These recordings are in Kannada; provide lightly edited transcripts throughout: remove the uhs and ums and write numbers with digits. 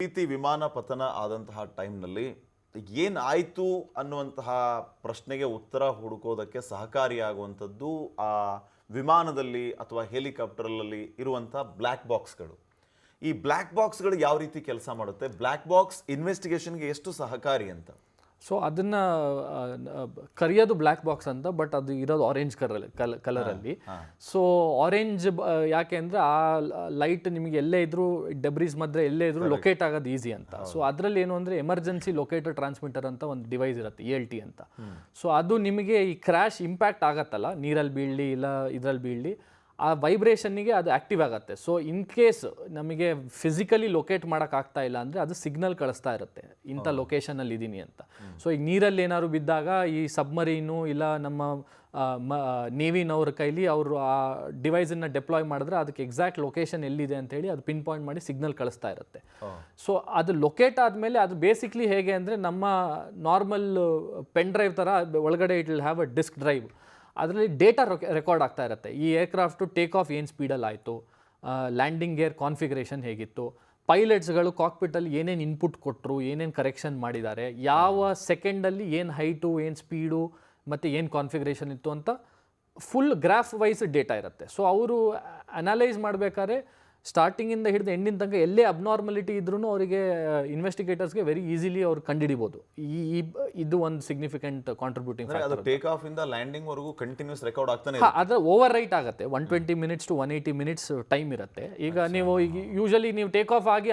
ರೀತಿ ವಿಮಾನ ಪತನ ಆದಂತಹ ಟೈಮ್ನಲ್ಲಿ ಏನಾಯಿತು ಅನ್ನುವಂತಹ ಪ್ರಶ್ನೆಗೆ ಉತ್ತರ ಹುಡುಕೋದಕ್ಕೆ ಸಹಕಾರಿಯಾಗುವಂಥದ್ದು ಆ ವಿಮಾನದಲ್ಲಿ ಅಥವಾ ಹೆಲಿಕಾಪ್ಟರ್ನಲ್ಲಿ ಇರುವಂಥ ಬ್ಲ್ಯಾಕ್ ಬಾಕ್ಸ್ಗಳು. ಈ ಬ್ಲ್ಯಾಕ್ ಬಾಕ್ಸ್ಗಳು ಯಾವ ರೀತಿ ಕೆಲಸ ಮಾಡುತ್ತೆ, ಬ್ಲ್ಯಾಕ್ ಬಾಕ್ಸ್ ಇನ್ವೆಸ್ಟಿಗೇಷನ್ಗೆ ಎಷ್ಟು ಸಹಕಾರಿ ಅಂತ? ಸೊ ಅದನ್ನು ಕರೆಯೋದು ಬ್ಲ್ಯಾಕ್ ಬಾಕ್ಸ್ ಅಂತ, ಬಟ್ ಅದು ಇರೋದು ಆರೆಂಜ್ ಕಲರಲ್ಲಿ. ಸೊ ಆರೆಂಜ್ ಯಾಕೆ ಅಂದರೆ ಆ ಲೈಟ್ ನಿಮಗೆ ಎಲ್ಲೇ ಇದ್ರೂ ಡೆಬ್ರೀಸ್ ಮಧ್ಯೆ ಎಲ್ಲೇ ಇದ್ರೂ ಲೊಕೇಟ್ ಆಗೋದು ಈಸಿ ಅಂತ. ಸೊ ಅದರಲ್ಲಿ ಏನು ಅಂದರೆ ಎಮರ್ಜೆನ್ಸಿ ಲೊಕೇಟರ್ ಟ್ರಾನ್ಸ್ಮಿಟರ್ ಅಂತ ಒಂದು ಡಿವೈಸ್ ಇರುತ್ತೆ, ELT ಅಂತ. ಸೊ ಅದು ನಿಮಗೆ ಈ ಕ್ರ್ಯಾಶ್ ಇಂಪ್ಯಾಕ್ಟ್ ಆಗತ್ತಲ್ಲ, ನೀರಲ್ಲಿ ಬೀಳಲಿ ಇಲ್ಲ ಇದರಲ್ಲಿ ಬೀಳಲಿ, ಆ ವೈಬ್ರೇಷನ್ನಿಗೆ ಅದು ಆ್ಯಕ್ಟಿವ್ ಆಗುತ್ತೆ. ಸೊ ಇನ್ ಕೇಸ್ ನಮಗೆ ಫಿಸಿಕಲಿ ಲೊಕೇಟ್ ಮಾಡೋಕ್ಕಾಗ್ತಾ ಇಲ್ಲ ಅಂದರೆ ಅದು ಸಿಗ್ನಲ್ ಕಳಿಸ್ತಾ ಇರುತ್ತೆ, ಇಂಥ ಲೊಕೇಶನಲ್ಲಿ ಇದ್ದೀನಿ ಅಂತ. ಸೊ ಈಗ ನೀರಲ್ಲಿ ಏನಾದ್ರು ಬಿದ್ದಾಗ ಈ ಸಬ್ಮರೀನು ಇಲ್ಲ ನಮ್ಮ ನೇವಿನವ್ರ ಕೈಲಿ ಅವರು ಆ ಡಿವೈಸನ್ನು ಡೆಪ್ಲಾಯ್ ಮಾಡಿದ್ರೆ ಅದಕ್ಕೆ ಎಕ್ಸಾಕ್ಟ್ ಲೊಕೇಶನ್ ಎಲ್ಲಿದೆ ಅಂತೇಳಿ ಅದು ಪಿನ್ ಪಾಯಿಂಟ್ ಮಾಡಿ ಸಿಗ್ನಲ್ ಕಳಿಸ್ತಾ ಇರುತ್ತೆ. ಸೊ ಅದು ಲೊಕೇಟ್ ಆದಮೇಲೆ ಅದು ಬೇಸಿಕ್ಲಿ ಹೇಗೆ ಅಂದರೆ ನಮ್ಮ ನಾರ್ಮಲ್ ಪೆನ್ ಡ್ರೈವ್ ಥರ ಒಳಗಡೆ it will have a disk drive. ಅದರಲ್ಲಿ ಡೇಟಾ ರೆಕಾರ್ಡ್ ಆಗ್ತಾ ಇರುತ್ತೆ. ಈ ಏರ್ಕ್ರಾಫ್ಟು ಟೇಕ್ ಆಫ್ ಏನು ಸ್ಪೀಡಲ್ಲಿ ಆಯಿತು, ಲ್ಯಾಂಡಿಂಗ್ ಗೇರ್ ಕಾನ್ಫಿಗರೇಷನ್ ಹೇಗಿತ್ತು, ಪೈಲಟ್ಸ್ಗಳು ಕಾಕ್ಪಿಟಲ್ಲಿ ಏನೇನು ಇನ್ಪುಟ್ ಕೊಟ್ಟರು, ಏನೇನು ಕರೆಕ್ಷನ್ ಮಾಡಿದ್ದಾರೆ, ಯಾವ ಸೆಕೆಂಡಲ್ಲಿ ಏನು ಹೈಟು ಏನು ಸ್ಪೀಡು ಮತ್ತು ಏನು ಕಾನ್ಫಿಗರೇಷನ್ ಇತ್ತು ಅಂತ ಫುಲ್ ಗ್ರಾಫ್ ವೈಸ್ ಡೇಟಾ ಇರುತ್ತೆ. ಸೊ ಅವರು ಅನಲೈಸ್ ಮಾಡಬೇಕಾದ್ರೆ ಸ್ಟಾರ್ಟಿಂಗಿಂದ ಹಿಡಿದು ಎಂಡಿನ ತನಕ ಎಲ್ಲೇ ಅಬ್ನಾರ್ಮಲಿಟಿ ಇದ್ರೂ ಅವರಿಗೆ ಇನ್ವೆಸ್ಟಿಗೇಟರ್ಸ್ಗೆ ವೆರಿ ಈಸಿಲಿ ಅವ್ರು ಕಂಡುಹಿಡಿಬೋದು. ಇದು ಒಂದು significant contributing factor. Take off ಇಂದ ಲ್ಯಾಂಡಿಂಗ್ ವರೆಗೂ ಕಂಟಿನ್ಯೂಸ್ ರೆಕಾರ್ಡ್ ಆಗ್ತಾನೆ ಅದು ಓವರ್ ರೈಟ್ ಆಗುತ್ತೆ. 120 ಮಿನಿಟ್ಸ್ ಟು 180 ಮಿನಿಟ್ಸ್ ಟೈಮ್ ಇರುತ್ತೆ. ಈಗ ನೀವು ಈಗ ಯೂಶಲಿ ನೀವು ಟೇಕ್ ಆಫ್ ಆಗಿ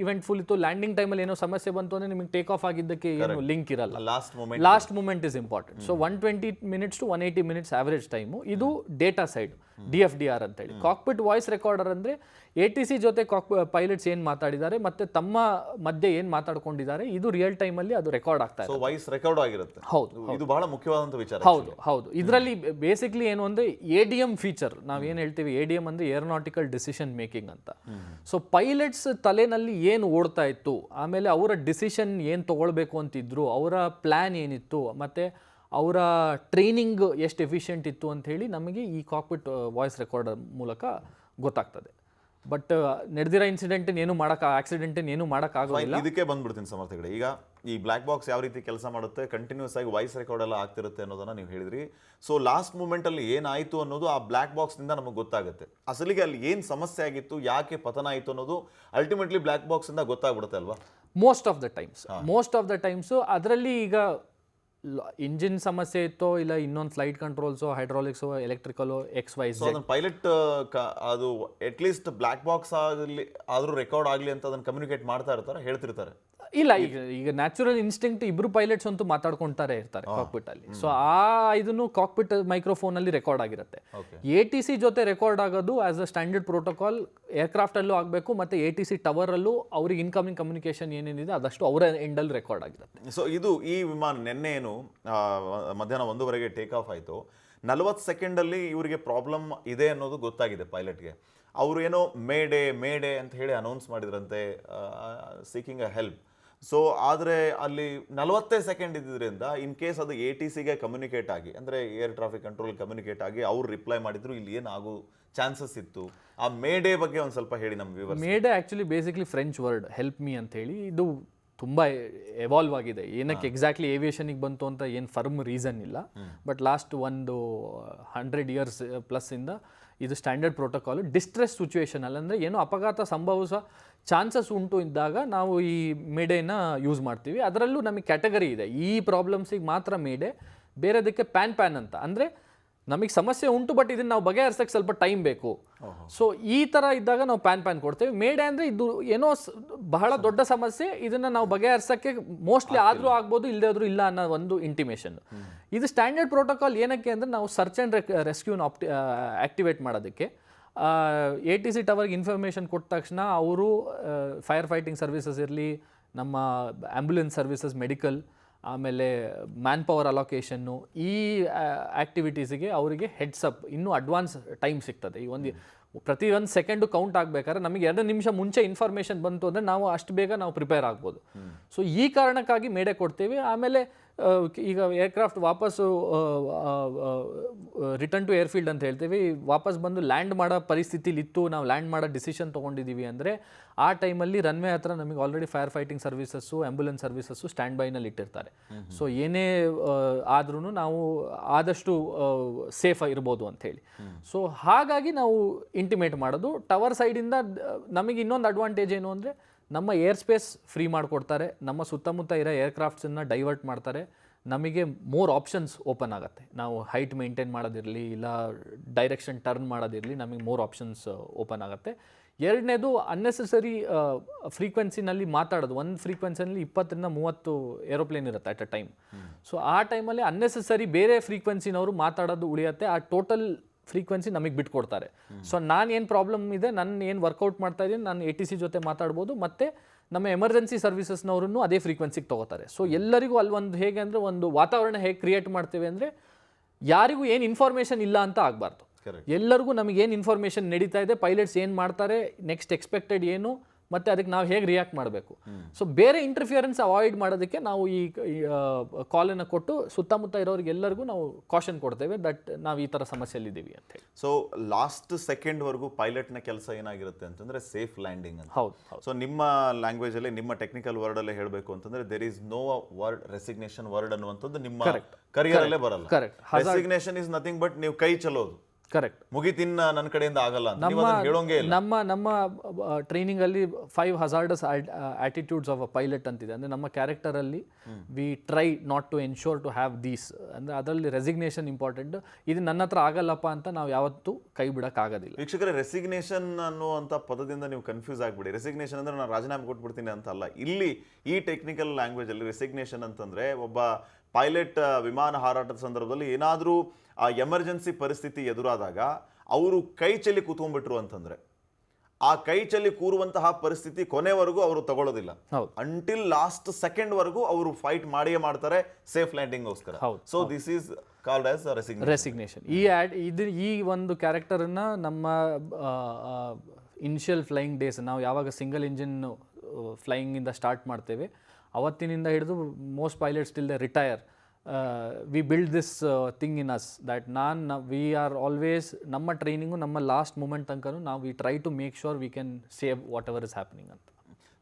ಇವೆಂಟ್ಫುಲ್ ಇತ್ತು, ಲ್ಯಾಂಡಿಂಗ್ ಟೈಮಲ್ಲಿ ಏನೋ ಸಮಸ್ಯೆ ಬಂತು ಅಂದರೆ ನಿಮಗೆ ಟೇಕ್ ಆಫ್ ಆಗಿದ್ದಕ್ಕೆ ಏನು ಲಿಂಕ್ ಇರಲ್ಲ. Last moment is important. So 120 minutes to 180 minutes average time. ಇದು ಡೇಟಾ ಸೈಡ್, DFDR ಅಂತೇಳಿ. ಕಾಕ್ಪಿಟ್ ವಾಯ್ಸ್ ರೆಕಾರ್ಡರ್ ಅಂದರೆ ATC ಜೊತೆ ಪೈಲಟ್ಸ್ ಏನು ಮಾತಾಡಿದ್ದಾರೆ ಮತ್ತು ತಮ್ಮ ಮಧ್ಯೆ ಏನು ಮಾತಾಡ್ಕೊಂಡಿದ್ದಾರೆ ಇದು ರಿಯಲ್ ಟೈಮಲ್ಲಿ ಅದು ರೆಕಾರ್ಡ್ ಆಗ್ತಾ ಇದೆ. ವಾಯ್ಸ್ ರೆಕಾರ್ಡ್ ಆಗಿರುತ್ತೆ. ಹೌದು, ಇದು ಬಹಳ ಮುಖ್ಯವಾದಂಥ ವಿಚಾರ. ಹೌದು. ಇದರಲ್ಲಿ ಬೇಸಿಕ್ಲಿ ಏನು ಅಂದರೆ ADM ಫೀಚರ್, ನಾವೇನು ಹೇಳ್ತೀವಿ ADM ಅಂದರೆ ಏರೋನಾಟಿಕಲ್ ಡಿಸಿಷನ್ ಮೇಕಿಂಗ್ ಅಂತ. ಸೊ ಪೈಲಟ್ಸ್ ತಲೆನಲ್ಲಿ ಏನು ಓಡ್ತಾ ಇತ್ತು, ಆಮೇಲೆ ಅವರ ಡಿಸಿಷನ್ ಏನು ತೊಗೊಳ್ಬೇಕು ಅಂತಿದ್ರು, ಅವರ ಪ್ಲ್ಯಾನ್ ಏನಿತ್ತು, ಮತ್ತು ಅವರ ಟ್ರೈನಿಂಗ್ ಎಷ್ಟು ಎಫಿಷಿಯೆಂಟ್ ಇತ್ತು ಅಂಥೇಳಿ ನಮಗೆ ಈ ಕಾಕ್ಪಿಟ್ ವಾಯ್ಸ್ ರೆಕಾರ್ಡರ್ ಮೂಲಕ ಗೊತ್ತಾಗ್ತದೆ. ಬಟ್ ನಡೆದಿರೋ ಆಕ್ಸಿಡೆಂಟ್ ಏನು ಮಾಡೋಕ್ಕಾಗೋದಿಲ್ಲ. ಇದಕ್ಕೆ ಬಂದ್ಬಿಡ್ತೀನಿ ಸಮರ್ಥಗಳೇ. ಈಗ ಈ ಬ್ಲ್ಯಾಕ್ ಬಾಕ್ಸ್ ಯಾವ ರೀತಿ ಕೆಲಸ ಮಾಡುತ್ತೆ, ಕಂಟಿನ್ಯೂಸ್ ಆಗಿ ವಾಯ್ಸ್ ರೆಕಾರ್ಡ್ ಎಲ್ಲ ಆಗ್ತಿರುತ್ತೆ ಅನ್ನೋದನ್ನ ನೀವು ಹೇಳಿದ್ರಿ. ಸೊ ಲಾಸ್ಟ್ ಮೂಮೆಂಟಲ್ಲಿ ಏನಾಯಿತು ಅನ್ನೋದು ಆ ಬ್ಲ್ಯಾಕ್ ಬಾಕ್ಸ್ನಿಂದ ನಮಗೆ ಗೊತ್ತಾಗುತ್ತೆ. ಅಸಲಿಗೆ ಅಲ್ಲಿ ಏನು ಸಮಸ್ಯೆ ಆಗಿತ್ತು, ಯಾಕೆ ಪತನ ಆಯಿತು ಅನ್ನೋದು ಅಲ್ಟಿಮೇಟ್ಲಿ ಬ್ಲ್ಯಾಕ್ ಬಾಕ್ಸಿಂದ ಗೊತ್ತಾಗ್ಬಿಡುತ್ತೆ ಅಲ್ವಾ? ಮೋಸ್ಟ್ ಆಫ್ ದ ಟೈಮ್ಸು ಅದರಲ್ಲಿ ಈಗ ಇಂಜಿನ್ ಸಮಸ್ಯೆ ಇತ್ತೋ ಇಲ್ಲ ಇನ್ನೊಂದು ಫ್ಲೈಟ್ ಕಂಟ್ರೋಲ್ಸೋ ಹೈಡ್ರಾಲಿಕ್ಸೋ ಎಲೆಕ್ಟ್ರಿಕಲೋ XYZ, ಪೈಲಟ್ ಅದು ಅಟ್ಲೀಸ್ಟ್ ಬ್ಲ್ಯಾಕ್ ಬಾಕ್ಸ್ ಆಗಲಿ ಆದರೂ ರೆಕಾರ್ಡ್ ಆಗಲಿ ಅಂತ ಅದನ್ನು ಕಮ್ಯುನಿಕೇಟ್ ಮಾಡ್ತಾ ಇರ್ತಾರೆ, ಹೇಳ್ತಿರ್ತಾರೆ. ಇಲ್ಲ, ಈಗ ನ್ಯಾಚುರಲ್ ಇನ್ಸ್ಟಿಂಕ್ಟ್ ಇಬ್ರು ಪೈಲಟ್ಸ್ ಅಂತೂ ಮಾತಾಡ್ಕೊಳ್ತಾರೆ ಇರ್ತಾರೆ ಕಾಕ್ಪಿಟ್ ಅಲ್ಲಿ. ಸೊ ಆ ಇದನ್ನು ಕಾಕ್ಪಿಟ್ ಮೈಕ್ರೋಫೋನ್ ಅಲ್ಲಿ ರೆಕಾರ್ಡ್ ಆಗಿರುತ್ತೆ. ATC ಜೊತೆ ರೆಕಾರ್ಡ್ ಆಗೋದು as a standard protocol aircraft ಅಲ್ಲೂ ಆಗಬೇಕು, ಮತ್ತೆ ATC ಟವರ್ ಅಲ್ಲೂ ಅವ್ರಿಗೆ ಇನ್ಕಮಿಂಗ್ ಕಮ್ಯುನಿಕೇಶನ್ ಏನೇನಿದೆ ಅದಷ್ಟು ಅವರ ಎಂಡಲ್ಲಿ ರೆಕಾರ್ಡ್ ಆಗಿರುತ್ತೆ. ಸೊ ಇದು ಈ ವಿಮಾನ ನಿನ್ನೆ ಏನು ಮಧ್ಯಾಹ್ನ 1:00 ಟೇಕ್ ಆಫ್ ಆಯಿತು. 40 ಸೆಕೆಂಡಲ್ಲಿ ಇವರಿಗೆ ಪ್ರಾಬ್ಲಮ್ ಇದೆ ಅನ್ನೋದು ಗೊತ್ತಾಗಿದೆ ಪೈಲಟ್ಗೆ. ಅವರು ಏನೋ ಮೇಡೆ ಅಂತ ಹೇಳಿ ಅನೌನ್ಸ್ ಮಾಡಿದ್ರಂತೆ, ಸೀಕಿಂಗ್ ಅ ಹೆಲ್ಪ್. ಸೊ ಆದರೆ ಅಲ್ಲಿ 40 ಸೆಕೆಂಡ್ ಇದ್ದಿದ್ದರಿಂದ ಇನ್ ಕೇಸ್ ಅದು ATCಗೆ ಕಮ್ಯುನಿಕೇಟ್ ಆಗಿ, ಅಂದರೆ ಏರ್ ಟ್ರಾಫಿಕ್ ಕಂಟ್ರೋಲ್ ಕಮ್ಯುನಿಕೇಟ್ ಆಗಿ ಅವ್ರು ರಿಪ್ಲೈ ಮಾಡಿದ್ರು ಇಲ್ಲಿ ಏನಾಗೋ ಚಾನ್ಸಸ್ ಇತ್ತು. ಆ ಮೇಡೆ ಬಗ್ಗೆ ಒಂದು ಸ್ವಲ್ಪ ಹೇಳಿ ನಮ್ಮ viewers. Mayday actually basically French word help me ಅಂತ ಹೇಳಿ. ಇದು ತುಂಬ ಎವಾಲ್ವ್ ಆಗಿದೆ. ಏನಕ್ಕೆ ಎಕ್ಸಾಕ್ಟ್ಲಿ ಏವಿಯೇಷನಿಗೆ ಬಂತು ಅಂತ ಏನು ಫರ್ಮ್ ರೀಸನ್ ಇಲ್ಲ, ಬಟ್ ಲಾಸ್ಟ್ ಒಂದು 100 ಇಯರ್ಸ್ ಪ್ಲಸ್ಸಿಂದ ಇದು ಸ್ಟ್ಯಾಂಡರ್ಡ್ ಪ್ರೋಟೋಕಾಲು. ಡಿಸ್ಟ್ರೆಸ್ ಸಿಚುವೇಷನಲ್ಲಿ ಅಂದರೆ ಏನೋ ಅಪಘಾತ ಸಂಭವಿಸೋ ಚಾನ್ಸಸ್ ಉಂಟು ಇದ್ದಾಗ ನಾವು ಈ ಮೇಡೆನ ಯೂಸ್ ಮಾಡ್ತೀವಿ. ಅದರಲ್ಲೂ ನಮಗೆ ಕ್ಯಾಟಗರಿ ಇದೆ. ಈ ಪ್ರಾಬ್ಲಮ್ಸಿಗೆ ಮಾತ್ರ ಮೇಡೆ, ಬೇರೆದಕ್ಕೆ ಪ್ಯಾನ್ ಅಂತ. ಅಂದರೆ ನಮಗೆ ಸಮಸ್ಯೆ ಉಂಟು ಬಟ್ ಇದನ್ನು ನಾವು ಬಗೆಹರಿಸೋಕ್ಕೆ ಸ್ವಲ್ಪ ಟೈಮ್ ಬೇಕು. ಸೊ ಈ ಥರ ಇದ್ದಾಗ ನಾವು ಪ್ಯಾನ್ ಕೊಡ್ತೇವೆ. ಮೇಡೆ ಅಂದರೆ ಇದು ಏನೋ ಬಹಳ ದೊಡ್ಡ ಸಮಸ್ಯೆ, ಇದನ್ನು ನಾವು ಬಗೆಹರಿಸೋಕ್ಕೆ ಮೋಸ್ಟ್ಲಿ ಆದರೂ ಆಗ್ಬೋದು, ಇಲ್ಲದೇ ಆದರೂ ಇಲ್ಲ ಅನ್ನೋ ಒಂದು ಇಂಟಿಮೇಷನ್. ಇದು ಸ್ಟ್ಯಾಂಡರ್ಡ್ ಪ್ರೋಟೋಕಾಲ್ ಏನಕ್ಕೆ ಅಂದರೆ ನಾವು ಸರ್ಚ್ ಆ್ಯಂಡ್ ರೆಸ್ಕ್ಯೂನ ಆ್ಯಕ್ಟಿವೇಟ್ ಮಾಡೋದಕ್ಕೆ. ATC ಟವರ್ಗೆ ಇನ್ಫಾರ್ಮೇಷನ್ ಕೊಟ್ಟ ತಕ್ಷಣ ಅವರು ಫೈರ್ ಫೈಟಿಂಗ್ ಸರ್ವಿಸಸ್ ಇರಲಿ, ನಮ್ಮ ಆ್ಯಂಬುಲೆನ್ಸ್ ಸರ್ವಿಸಸ್, ಮೆಡಿಕಲ್, ಆಮೇಲೆ ಮ್ಯಾನ್ ಪವರ್ ಅಲೋಕೇಶನ್ನು, ಈ ಆ್ಯಕ್ಟಿವಿಟೀಸಿಗೆ ಅವರಿಗೆ ಹೆಡ್ಸಪ್ ಇನ್ನೂ ಅಡ್ವಾನ್ಸ್ ಟೈಮ್ ಸಿಗ್ತದೆ. ಈ ಪ್ರತಿ ಒಂದು ಸೆಕೆಂಡು ಕೌಂಟ್ ಆಗಬೇಕಾದ್ರೆ ನಮಗೆ 2 ನಿಮಿಷ ಮುಂಚೆ ಇನ್ಫಾರ್ಮೇಷನ್ ಬಂತು ಅಂದರೆ ನಾವು ಅಷ್ಟು ಬೇಗ ನಾವು ಪ್ರಿಪೇರ್ ಆಗ್ಬೋದು. ಸೊ ಈ ಕಾರಣಕ್ಕಾಗಿ ಮೇಡೆ ಕೊಡ್ತೀವಿ. ಆಮೇಲೆ ಈಗ ಏರ್ಕ್ರಾಫ್ಟ್ ವಾಪಸ್ಸು ರಿಟರ್ನ್ ಟು ಏರ್ಫೀಲ್ಡ್ ಅಂತ ಹೇಳ್ತೀವಿ, ವಾಪಸ್ ಬಂದು ಲ್ಯಾಂಡ್ ಮಾಡೋ ಪರಿಸ್ಥಿತಿಲಿತ್ತು, ನಾವು ಲ್ಯಾಂಡ್ ಮಾಡೋ ಡಿಸಿಷನ್ ತೊಗೊಂಡಿದ್ದೀವಿ ಅಂದರೆ ಆ ಟೈಮಲ್ಲಿ ರನ್ವೇ ಹತ್ರ ನಮಗೆ already fire fighting services, ambulance services ಸ್ಟ್ಯಾಂಡ್ ಬೈನಲ್ಲಿ ಇಟ್ಟಿರ್ತಾರೆ. ಸೊ ಏನೇ ಆದ್ರೂ ನಾವು ಆದಷ್ಟು ಸೇಫ್ ಇರ್ಬೋದು ಅಂಥೇಳಿ. ಸೊ ಹಾಗಾಗಿ ನಾವು ಇಂಟಿಮೇಟ್ ಮಾಡೋದು. ಟವರ್ ಸೈಡಿಂದ ನಮಗೆ ಇನ್ನೊಂದು ಅಡ್ವಾಂಟೇಜ್ ಏನು ಅಂದರೆ ನಮ್ಮ ಏರ್ ಸ್ಪೇಸ್ ಫ್ರೀ ಮಾಡಿಕೊಡ್ತಾರೆ, ನಮ್ಮ ಸುತ್ತಮುತ್ತ ಇರೋ ಏರ್ಕ್ರಾಫ್ಟ್ಸನ್ನು ಡೈವರ್ಟ್ ಮಾಡ್ತಾರೆ, ನಮಗೆ ಮೋರ್ ಆಪ್ಷನ್ಸ್ ಓಪನ್ ಆಗುತ್ತೆ. ನಾವು ಹೈಟ್ ಮೇಂಟೈನ್ ಮಾಡೋದಿರಲಿ ಇಲ್ಲ ಡೈರೆಕ್ಷನ್ ಟರ್ನ್ ಮಾಡೋದಿರಲಿ, ನಮಗೆ ಮೋರ್ ಆಪ್ಷನ್ಸ್ ಓಪನ್ ಆಗುತ್ತೆ. ಎರಡನೇದು ಅನ್ನೆಸೆಸರಿ ಫ್ರೀಕ್ವೆನ್ಸಿನಲ್ಲಿ ಮಾತಾಡೋದು. ಒಂದು ಫ್ರೀಕ್ವೆನ್ಸಿನಲ್ಲಿ 20ರಿಂದ 30 ಏರೋಪ್ಲೇನ್ ಇರುತ್ತೆ ಅಟ್ ಅ ಟೈಮ್. ಸೊ ಆ ಟೈಮಲ್ಲಿ ಅನ್ನೆಸೆಸರಿ ಬೇರೆ ಫ್ರೀಕ್ವೆನ್ಸಿನವರು ಮಾತಾಡೋದು ಉಳಿಯುತ್ತೆ, ಆ ಟೋಟಲ್ ಫ್ರೀಕ್ವೆನ್ಸಿ ನಮಗೆ ಬಿಟ್ಕೊಡ್ತಾರೆ. ಸೊ ನಾನು ಏನು ಪ್ರಾಬ್ಲಮ್ ಇದೆ, ನಾನು ಏನು ವರ್ಕೌಟ್ ಮಾಡ್ತಾ ಇದ್ದೀನಿ, ನಾನು ATC ಜೊತೆ ಮಾತಾಡ್ಬೋದು, ಮತ್ತು ನಮ್ಮ ಎಮರ್ಜೆನ್ಸಿ ಸರ್ವಿಸಸ್ನವ್ರನ್ನು ಅದೇ ಫ್ರೀಕ್ವೆನ್ಸಿಗೆ ತೊಗೋತಾರೆ. ಸೊ ಎಲ್ಲರಿಗೂ ಅಲ್ಲಿ ಒಂದು ಹೇಗೆ ಅಂದರೆ ಒಂದು ವಾತಾವರಣ ಹೇಗೆ ಕ್ರಿಯೇಟ್ ಮಾಡ್ತೇವೆ ಅಂದರೆ ಯಾರಿಗೂ ಏನು ಇನ್ಫಾರ್ಮೇಷನ್ ಇಲ್ಲ ಅಂತ ಆಗಬಾರ್ದು. ಎಲ್ಲರಿಗೂ ನಮಗೇನು ಇನ್ಫಾರ್ಮೇಷನ್ ನಡೀತಾ ಇದೆ, ಪೈಲಟ್ಸ್ ಏನು ಮಾಡ್ತಾರೆ, ನೆಕ್ಸ್ಟ್ ಎಕ್ಸ್ಪೆಕ್ಟೆಡ್ ಏನು, ಮತ್ತು ಅದಕ್ಕೆ ನಾವು ಹೇಗೆ ರಿಯಾಕ್ಟ್ ಮಾಡಬೇಕು. ಸೊ ಬೇರೆ ಇಂಟರ್ಫಿಯರೆನ್ಸ್ ಅವಾಯ್ಡ್ ಮಾಡೋದಕ್ಕೆ ನಾವು ಈ ಕಾಲನ್ನು ಕೊಟ್ಟು ಸುತ್ತಮುತ್ತ ಇರೋರಿಗೆ ಎಲ್ಲರಿಗೂ ನಾವು ಕಾಷನ್ ಕೊಡ್ತೇವೆ ದಟ್ ನಾವು ಈ ಥರ ಸಮಸ್ಯೆಯಲ್ಲಿದ್ದೀವಿ ಅಂತ ಹೇಳಿ. ಸೊ ಲಾಸ್ಟ್ ಸೆಕೆಂಡ್ವರೆಗೂ ಪೈಲಟ್ನ ಕೆಲಸ ಏನಾಗಿರುತ್ತೆ ಅಂತಂದರೆ ಸೇಫ್ ಲ್ಯಾಂಡಿಂಗ್ ಅಂತ. ಹೌದು. ಸೊ ನಿಮ್ಮ ಲ್ಯಾಂಗ್ವೇಜಲ್ಲಿ, ನಿಮ್ಮ ಟೆಕ್ನಿಕಲ್ ವರ್ಡಲ್ಲೇ ಹೇಳಬೇಕು ಅಂತಂದರೆ there is no word resignation word ಅನ್ನುವಂಥದ್ದು ನಿಮ್ಮ ಕರಿಯರಲ್ಲೇ ಬರಲ್ಲ. Correct. Resignation is nothing but ನೀವು ಕೈ ಚಲೋದು. ಕರೆಕ್ಟ್. ಮುಗಿತಿನ್ನ ನನ್ನ ಕಡೆಯಿಂದ ಆಗಲ್ಲ ಅಂತ ನೀವು ಅದನ್ನ ಹೇಳೋಂಗೇ ಇಲ್ಲ. ನಮ್ಮ ಟ್ರೈನಿಂಗಲ್ಲಿ 5 hazardous attitudes of a pilot ಅಂತಿದೆ. ಅಂದರೆ ನಮ್ಮ ಕ್ಯಾರೆಕ್ಟರಲ್ಲಿ we try not to ensure to have these. ಅಂದರೆ ಅದರಲ್ಲಿ ರೆಸಿಗ್ನೇಷನ್ ಇಂಪಾರ್ಟೆಂಟ್. ಇದು ನನ್ನ ಹತ್ರ ಆಗಲ್ಲಪ್ಪ ಅಂತ ನಾವು ಯಾವತ್ತೂ ಕೈ ಬಿಡೋಕ್ಕಾಗೋದಿಲ್ಲ. ವೀಕ್ಷಕರೇ, ರೆಸಿಗ್ನೇಷನ್ ಅನ್ನುವಂಥ ಪದದಿಂದ ನೀವು ಕನ್ಫ್ಯೂಸ್ ಆಗಿಬಿಡಿ. ರೆಸಿಗ್ನೇಷನ್ ಅಂದರೆ ನಾನು ರಾಜೀನಾಮೆ ಕೊಟ್ಬಿಡ್ತೀನಿ ಅಂತ ಅಲ್ಲ. ಇಲ್ಲಿ ಈ ಟೆಕ್ನಿಕಲ್ ಲ್ಯಾಂಗ್ವೇಜಲ್ಲಿ ರೆಸಿಗ್ನೇಷನ್ ಅಂತಂದರೆ ಒಬ್ಬ ಪೈಲಟ್ ವಿಮಾನ ಹಾರಾಟದ ಸಂದರ್ಭದಲ್ಲಿ ಏನಾದರೂ ಆ ಎಮರ್ಜೆನ್ಸಿ ಪರಿಸ್ಥಿತಿ ಎದುರಾದಾಗ ಅವರು ಕೈ ಚೆಲ್ಲಿ ಕೂತ್ಕೊಂಡ್ಬಿಟ್ರು ಅಂತಂದರೆ ಆ ಕೈ ಚೆಲ್ಲಿ ಕೂರುವಂತಹ ಪರಿಸ್ಥಿತಿ ಕೊನೆವರೆಗೂ ಅವರು ತಗೊಳ್ಳೋದಿಲ್ಲ. ಅಂಟಿಲ್ ಲಾಸ್ಟ್ ಸೆಕೆಂಡ್ವರೆಗೂ ಅವರು ಫೈಟ್ ಮಾಡಿಯೇ ಮಾಡ್ತಾರೆ ಸೇಫ್ ಲ್ಯಾಂಡಿಂಗ್ಗೋಸ್ಕರ. So this is called as resignation. ಈ ಒಂದು ಕ್ಯಾರೆಕ್ಟರನ್ನು ನಮ್ಮ ಇನಿಷಿಯಲ್ ಫ್ಲೈಯಿಂಗ್ ಡೇಸ್, ನಾವು ಯಾವಾಗ ಸಿಂಗಲ್ ಇಂಜಿನ್ ಫ್ಲೈಯಿಂಗಿಂದ ಸ್ಟಾರ್ಟ್ ಮಾಡ್ತೇವೆ ಅವತ್ತಿನಿಂದ ಹಿಡಿದು most pilots till the retire we build this thing in us that we are always ನಮ್ಮ ಟ್ರೈನಿಂಗು ನಮ್ಮ ಲಾಸ್ಟ್ ಮೂಮೆಂಟ್ ತನಕ ನಾವು we try to make sure we can save whatever is happening ಅಂತ.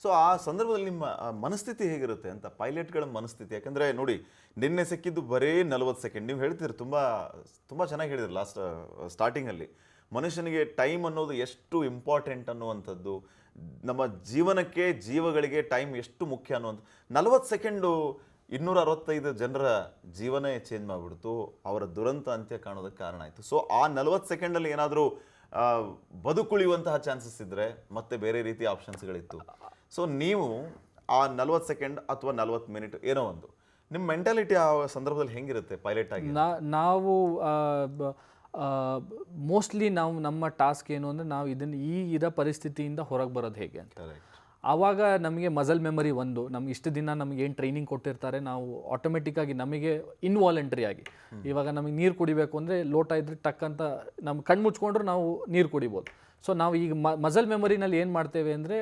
ಸೊ ಆ ಸಂದರ್ಭದಲ್ಲಿ ನಿಮ್ಮ ಮನಸ್ಥಿತಿ ಹೇಗಿರುತ್ತೆ ಅಂತ, ಪೈಲಟ್ಗಳ ಮನಸ್ಥಿತಿ? ಯಾಕಂದರೆ ನೋಡಿ, ನಿನ್ನೆ ಸಿಕ್ಕಿದ್ದು ಬರೀ 40 ಸೆಕೆಂಡ್. ನೀವು ಹೇಳ್ತೀರಿ, ತುಂಬ ತುಂಬ ಚೆನ್ನಾಗಿ ಹೇಳಿದ್ರಿ ಲಾಸ್ಟ್ ಸ್ಟಾರ್ಟಿಂಗಲ್ಲಿ. ಮನುಷ್ಯನಿಗೆ ಟೈಮ್ ಅನ್ನೋದು ಎಷ್ಟು ಇಂಪಾರ್ಟೆಂಟ್ ಅನ್ನುವಂಥದ್ದು, ನಮ್ಮ ಜೀವನಕ್ಕೆ ಜೀವಗಳಿಗೆ ಟೈಮ್ ಎಷ್ಟು ಮುಖ್ಯ ಅನ್ನುವಂಥ 40 ಸೆಕೆಂಡು 265 ಜನರ ಜೀವನೇ ಚೇಂಜ್ ಮಾಡಿಬಿಡ್ತು, ಅವರ ದುರಂತ ಅಂತ್ಯ ಕಾಣೋದಕ್ಕೆ ಕಾರಣ ಆಯಿತು. ಸೊ ಆ 40 ಸೆಕೆಂಡಲ್ಲಿ ಏನಾದರೂ ಬದುಕುಳಿಯುವಂತಹ ಚಾನ್ಸಸ್ ಇದ್ದರೆ ಮತ್ತೆ ಬೇರೆ ರೀತಿಯ ಆಪ್ಷನ್ಸ್ಗಳಿತ್ತು. ಸೊ ನೀವು ಆ 40 ಸೆಕೆಂಡ್ ಅಥವಾ 40 ಮಿನಿಟ್ ಏನೋ ಒಂದು, ನಿಮ್ಮ ಮೆಂಟಾಲಿಟಿ ಆ ಸಂದರ್ಭದಲ್ಲಿ ಹೆಂಗಿರುತ್ತೆ ಪೈಲಟ್ ಆಗಿ? ನಾವು ಮೋಸ್ಟ್ಲಿ ನಮ್ಮ ಟಾಸ್ಕ್ ಏನು ಅಂದರೆ ನಾವು ಇದನ್ನು ಇರೋ ಪರಿಸ್ಥಿತಿಯಿಂದ ಹೊರಗೆ ಬರೋದು ಹೇಗೆ ಅಂತ. ಆವಾಗ ನಮಗೆ ಮಸಲ್ ಮೆಮರಿ ಒಂದು, ನಮ್ಗೆ ಇಷ್ಟು ದಿನ ನಮಗೆ ಏನು ಟ್ರೈನಿಂಗ್ ಕೊಟ್ಟಿರ್ತಾರೆ ನಾವು ಆಟೋಮೆಟಿಕ್ಕಾಗಿ ನಮಗೆ ಇನ್ವಾಲಂಟ್ರಿ ಆಗಿ, ಇವಾಗ ನಮಗೆ ನೀರು ಕುಡಿಬೇಕು ಅಂದರೆ ಲೋಟ ಇದ್ರೆ ಟಕ್ ಅಂತ ನಮ್ಮ ಕಣ್ಣು ಮುಚ್ಕೊಂಡ್ರು ನಾವು ನೀರು ಕುಡಿಬೋದು. ಸೊ ನಾವು ಈಗ ಮಸಲ್ ಮೆಮರಿನಲ್ಲಿ ಏನು ಮಾಡ್ತೇವೆ ಅಂದರೆ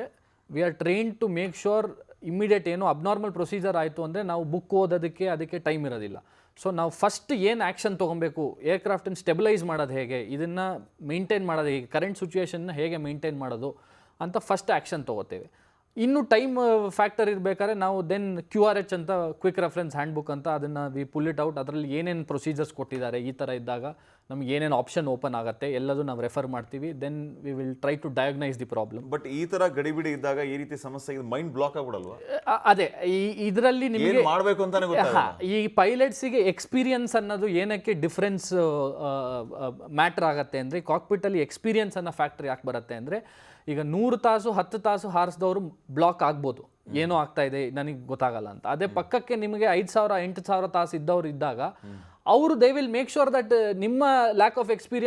we are train to make sure immediate ಏನೋ ಅಬ್ನಾರ್ಮಲ್ ಪ್ರೊಸೀಜರ್ ಆಯಿತು ಅಂದರೆ ನಾವು ಬುಕ್ ಓದೋದಕ್ಕೆ ಅದಕ್ಕೆ ಟೈಮ್ ಇರೋದಿಲ್ಲ. ಸೊ ನಾವು ಫಸ್ಟ್ ಏನು ಆ್ಯಕ್ಷನ್ ತೊಗೊಬೇಕು, ಏರ್ಕ್ರಾಫ್ಟನ್ನು ಸ್ಟೆಬಿಲೈಸ್ ಮಾಡೋದು ಹೇಗೆ, ಇದನ್ನು ಮೇಂಟೈನ್ ಮಾಡೋದು ಹೇಗೆ, ಕರೆಂಟ್ ಸಿಚುವೇಷನ್ನ ಹೇಗೆ ಮೇಂಟೈನ್ ಮಾಡೋದು ಅಂತ ಫಸ್ಟ್ ಆ್ಯಕ್ಷನ್ ತೊಗೋತೇವೆ. ಇನ್ನು ಟೈಮ್ ಫ್ಯಾಕ್ಟರ್ ಇರಬೇಕಾದ್ರೆ ನಾವು ದೆನ್ QRH ಅಂತ ಕ್ವಿಕ್ ರೆಫರೆನ್ಸ್ ಹ್ಯಾಂಡ್ ಬುಕ್ ಅಂತ ಅದನ್ನು ವಿ ಪುಲ್ ಇಟ್ ಔಟ್. ಅದರಲ್ಲಿ ಏನೇನು ಪ್ರೊಸೀಜರ್ಸ್ ಕೊಟ್ಟಿದ್ದಾರೆ, ಈ ಥರ ಇದ್ದಾಗ ನಮ್ಗೆ ಏನೇನು ಆಪ್ಷನ್ ಓಪನ್ ಆಗುತ್ತೆ ಎಲ್ಲದೂ ನಾವು ರೆಫರ್ ಮಾಡ್ತೀವಿ. Then we will try to diagnose the problem. But ಈ ಥರ ಗಡಿಬಿಡಿ ಇದ್ದಾಗ ಈ ರೀತಿ ಸಮಸ್ಯೆ ಮೈಂಡ್ ಬ್ಲಾಕ್ ಆಗ್ಬಿಡಲ್ವಾ? ಅದೇ ಇದರಲ್ಲಿ ನಿಮಗೆ ಮಾಡಬೇಕು ಅಂತಾನೆ ಗೊತ್ತಾಗಲ್ಲ. ಈ ಪೈಲಟ್ಸಿಗೆ ಎಕ್ಸ್ಪೀರಿಯನ್ಸ್ ಅನ್ನೋದು ಏನಕ್ಕೆ ಡಿಫ್ರೆನ್ಸ್ ಮ್ಯಾಟ್ರ್ ಆಗುತ್ತೆ ಅಂದರೆ, ಕಾಕ್ಪಿಟಲ್ಲಿ ಎಕ್ಸ್ಪೀರಿಯನ್ಸ್ ಅನ್ನೋ ಫ್ಯಾಕ್ಟರ್ ಯಾಕೆ ಬರುತ್ತೆ ಅಂದರೆ, ಈಗ 100 ತಾಸು 10 ತಾಸು ಹಾರಿಸಿದವರು ಬ್ಲಾಕ್ ಆಗ್ಬೋದು, ಏನೋ ಆಗ್ತಾ ಇದೆ ನನಗೆ ಗೊತ್ತಾಗಲ್ಲ ಅಂತ. ಅದೇ ಪಕ್ಕಕ್ಕೆ ನಿಮಗೆ 5,000 8,000 ತಾಸು ಇದ್ದವ್ರು ಇದ್ದಾಗ ಅವರು they will make sure that ನಿಮ್ಮ ಲ್ಯಾಕ್ ಆಫ್ ಎಕ್ಸ್ಪೀರಿಯನ್ಸ್